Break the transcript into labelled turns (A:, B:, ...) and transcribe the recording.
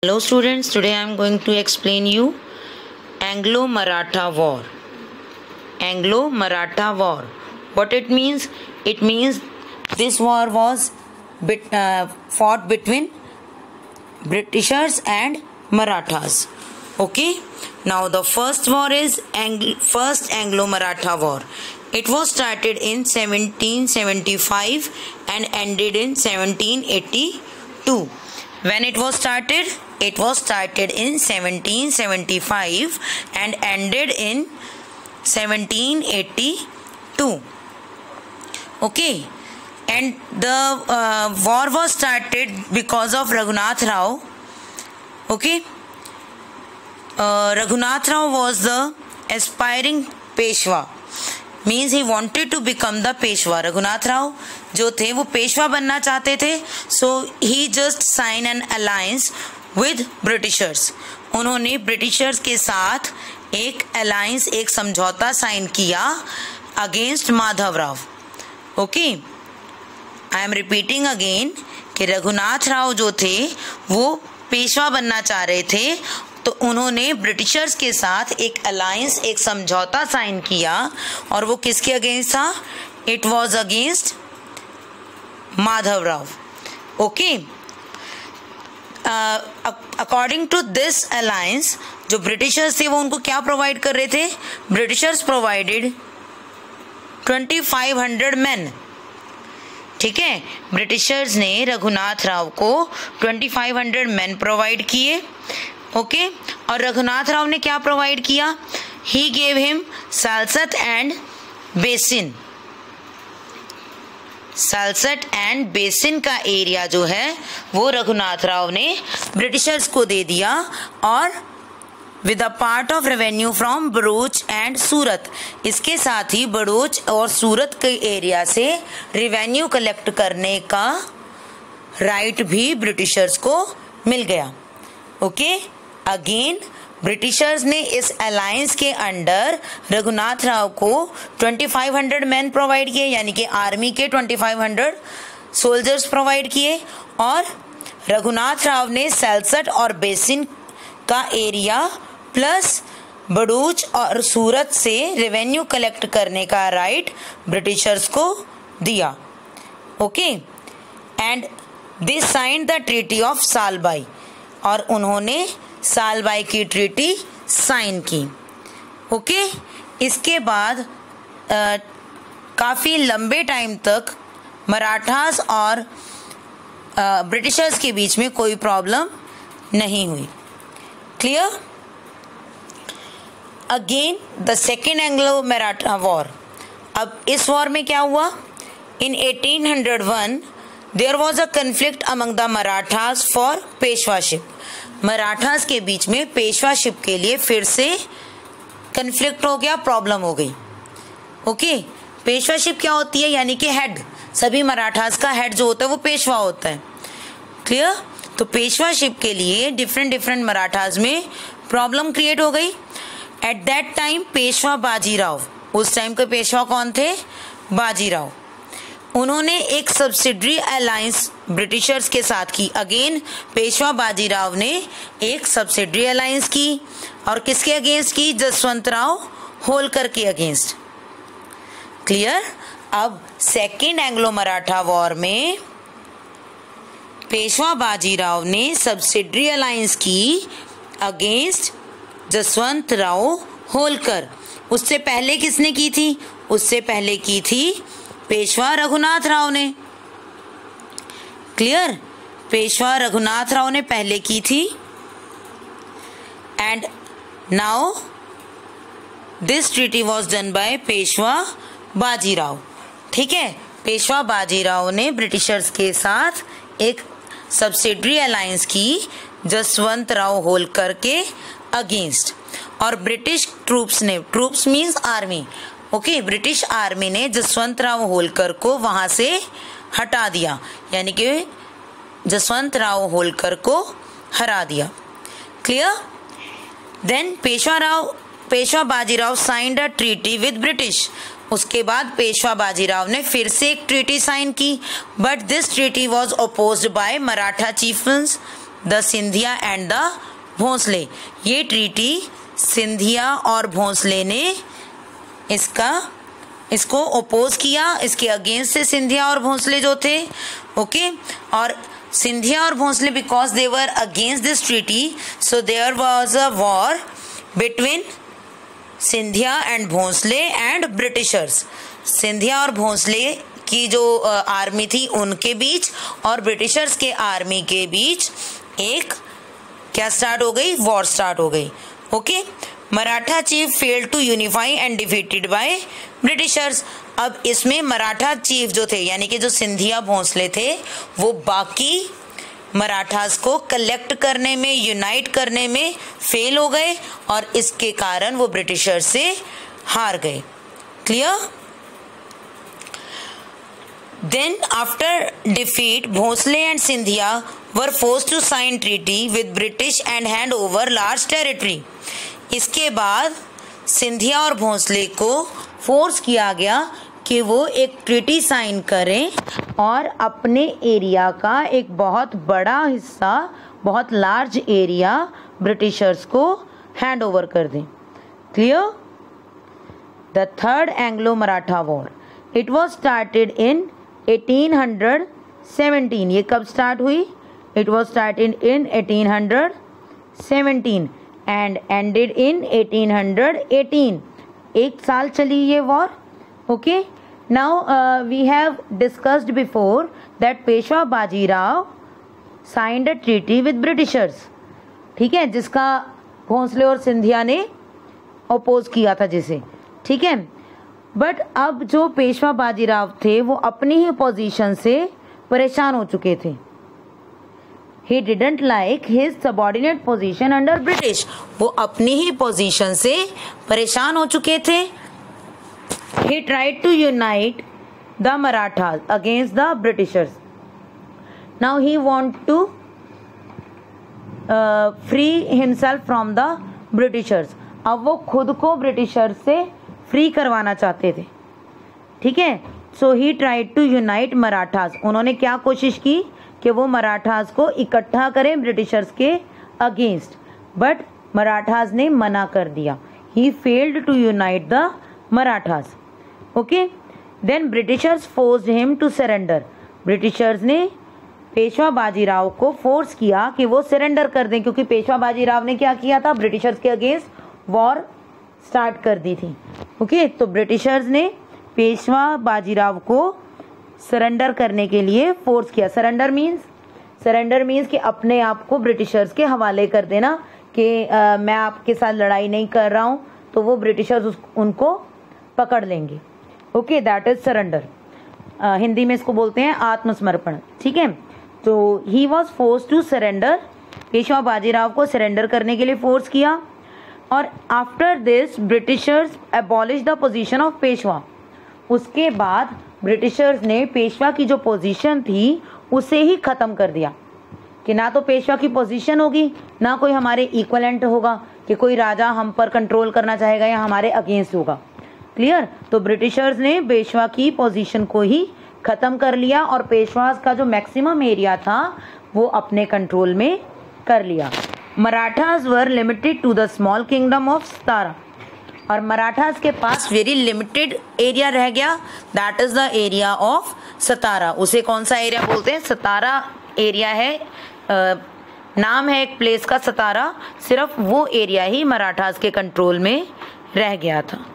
A: Hello students, today I am going to explain you Anglo-Maratha War. Anglo-Maratha War. What it means? It means this war was fought between Britishers and Marathas. Okay. Now the first war is First Anglo-Maratha War. It was started in 1775 and ended in 1782. When it was started? It was started in 1775 and ended in 1782. Okay. And the war was started because of Raghunath Rao. Okay. Raghunath Rao was the aspiring Peshwa. Means he wanted to become the Peshwa. Raghunath Rao जो थे वो पेशवा बनना चाहते थे. So he just signed an alliance with Britishers. उन्होंने Britishers के साथ एक अलायंस, एक समझौता साइन किया against Madhav Rao. Okay, I am repeating again कि रघुनाथ राव जो थे वो पेशवा बनना चाह रहे थे, तो उन्होंने ब्रिटिशर्स के साथ एक अलायंस, एक समझौता साइन किया. और वो किसके अगेंस्ट था? It was against Madhav Rao. Okay, according to this alliance जो ब्रिटिशर्स थे वो उनको क्या प्रोवाइड कर रहे थे? Britishers provided 2500 man. ठीक है, ब्रिटिशर्स ने रघुनाथ राव को 2500 मैन प्रोवाइड किए. ओके, और रघुनाथ राव ने क्या प्रोवाइड किया? He gave him Salsette and Bassein. Salsette and Bassein का एरिया जो है वो रघुनाथ राव ने ब्रिटिशर्स को दे दिया, और with a part of revenue from Broach and Surat. इसके साथ ही बड़ोच और सूरत के एरिया से रेवेन्यू कलेक्ट करने का राइट भी ब्रिटिशर्स को मिल गया. ओके, अगेन ब्रिटिशर्स ने इस अलायंस के अंडर रघुनाथ राव को 2500 मैन प्रोवाइड किए, यानी कि आर्मी के 2500 सोल्जर्स प्रोवाइड किए, और रघुनाथ राव ने सालसट और बेसिन का एरिया प्लस बड़ूच और सूरत से रेवेन्यू कलेक्ट करने का राइट ब्रिटिशर्स को दिया. Okay, and they signed the treaty of Salbai, और उन्होंने सालबाई की ट्रीटी साइन की. ओके, इसके बाद काफ़ी लंबे टाइम तक मराठास और ब्रिटिशर्स के बीच में कोई प्रॉब्लम नहीं हुई. Clear? Again the second Anglo Maratha war. अब इस वॉर में क्या हुआ? In 1801 there was a conflict among the Marathas for Peshwaship. Marathas के बीच में पेशवाशिप के लिए फिर से कन्फ्लिक्ट हो गया, प्रॉब्लम हो गई. ओके, पेशवाशिप क्या होती है? यानी कि हेड. सभी मराठास का हेड जो होता है वो पेशवा होता है. क्लियर? तो पेशवाशिप के लिए डिफरेंट मराठास में प्रॉब्लम क्रिएट हो गई. At that time Peshwa Bajirao, उस टाइम के पेशवा कौन थे? बाजीराव. उन्होंने एक सब्सिडरी अलायंस ब्रिटिशर्स के साथ की. अगेन पेशवा बाजीराव ने एक सब्सिडरी अलायंस की, और किसके अगेंस्ट की? जसवंत राव होलकर के अगेंस्ट. क्लियर? अब सेकेंड एंग्लो मराठा वॉर में पेशवा बाजीराव ने सब्सिडरी अलायंस की अगेंस्ट जसवंत राव होलकर. उससे पहले किसने की थी? उससे पहले की थी पेशवा रघुनाथ राव ने. क्लियर? पेशवा रघुनाथ राव ने पहले की थी. And now this treaty was done by Peshwa Bajirao. ठीक है, पेशवा बाजीराव ने ब्रिटिशर्स के साथ एक सब्सिडरी अलायंस की जसवंत राव होलकर के अगेंस्ट, और ब्रिटिश ट्रूप्स ने, troops means army, okay, British army ने जसवंत राव होलकर को वहां से हटा दिया, यानी कि जसवंत राव होलकर को हरा दिया. Clear? Then Peshwa Bajirao signed a treaty with British. उसके बाद पेशवा बाजीराव ने फिर से एक ट्रीटी साइन की, but this treaty was opposed by Maratha chiefs the Scindia and the Bhonsle. ये ट्रीटी सिंधिया और भोंसले ने इसको ओपोज किया, इसके अगेंस्ट से सिंधिया और भोंसले जो थे, ओके। और सिंधिया और Bhonsle because they were against this treaty, so there was a war between Scindia and Bhonsle and Britishers. Scindia और भोंसले की जो आर्मी थी उनके बीच और ब्रिटिशर्स के आर्मी के बीच एक क्या स्टार्ट हो गई, वॉर स्टार्ट हो गई, okay. Maratha chief failed to unify and defeated by Britishers. अब इसमें मराठा चीफ जो थे यानी कि जो सिंधिया भोंसले थे वो बाकी मराठास को कलेक्ट करने में, यूनाइट करने में फेल हो गए और इसके कारण वो ब्रिटिशर्स से हार गए। Clear? Then after defeat, Bhosle and Scindia were forced to sign treaty with British and hand over large territory. इसके बाद सिंधिया और भोंसले को फोर्स किया गया कि वो एक ट्रीटी साइन करें और अपने एरिया का एक बहुत बड़ा हिस्सा, बहुत लार्ज एरिया ब्रिटिशर्स को हैंड ओवर कर दें। Clear? The third Anglo Maratha war, it was started in 1817। ये कब स्टार्ट हुई? It was started in 1817 and ended in 1818। एक साल चली ये war, okay. Now we have discussed before that Peshwa Bajirao signed a treaty with Britishers, ठीक है, जिसका भोंसले और सिंधिया ने अपोज किया था जिसे, ठीक है। बट अब जो पेशवा बाजीराव थे वो अपनी ही पोजीशन से परेशान हो चुके थे। He didn't like his subordinate position under British. वो अपनी ही पोजीशन से परेशान हो चुके थे। He tried to unite the Marathas against the Britishers. Now he want to free himself from the Britishers. अब वो खुद को ब्रिटिशर्स से फ्री करवाना चाहते थे, ठीक है। So he tried to unite Marathas. उन्होंने क्या कोशिश की कि वो मराठास को इकट्ठा करें ब्रिटिशर्स के अगेंस्ट, बट मराठास ने मना कर दिया। He failed to unite the Marathas, okay. Then Britishers forced him to surrender. Britishers ने पेशवा बाजीराव को फोर्स किया कि वो सरेंडर कर दें, क्योंकि पेशवा बाजीराव ने क्या किया था, ब्रिटिशर्स के अगेंस्ट वॉर स्टार्ट कर दी थी, ओके। तो ब्रिटिशर्स ने पेशवा बाजीराव को सरेंडर करने के लिए फोर्स किया। सरेंडर मीन्स कि अपने आप को ब्रिटिशर्स के हवाले कर देना कि मैं आपके साथ लड़ाई नहीं कर रहा हूँ, तो वो ब्रिटिशर्स उनको पकड़ लेंगे, okay. That is surrender. Hindi में इसको बोलते हैं आत्मसमर्पण, ठीक है। तो he was force to surrender. Peshwa Bajirao को सरेंडर करने के लिए फोर्स किया। और after this Britishers abolish the position of Peshwa. उसके बाद ब्रिटिशर्स ने पेशवा की जो पोजीशन थी उसे ही ख़त्म कर दिया कि ना तो पेशवा की पोजीशन होगी, ना कोई हमारे इक्वलेंट होगा कि कोई राजा हम पर कंट्रोल करना चाहेगा या हमारे अगेंस्ट होगा। क्लियर? तो ब्रिटिशर्स ने पेशवा की पोजीशन को ही ख़त्म कर लिया और पेशवा का जो मैक्सिमम एरिया था वो अपने कंट्रोल में कर लिया। Marathas were limited to the small kingdom of Satara. और मराठास के पास वेरी लिमिटेड एरिया रह गया, that is the area of Satara. उसे कौन सा एरिया बोलते हैं? सतारा एरिया है, नाम है एक प्लेस का सतारा। सिर्फ वो एरिया ही मराठास के कंट्रोल में रह गया था।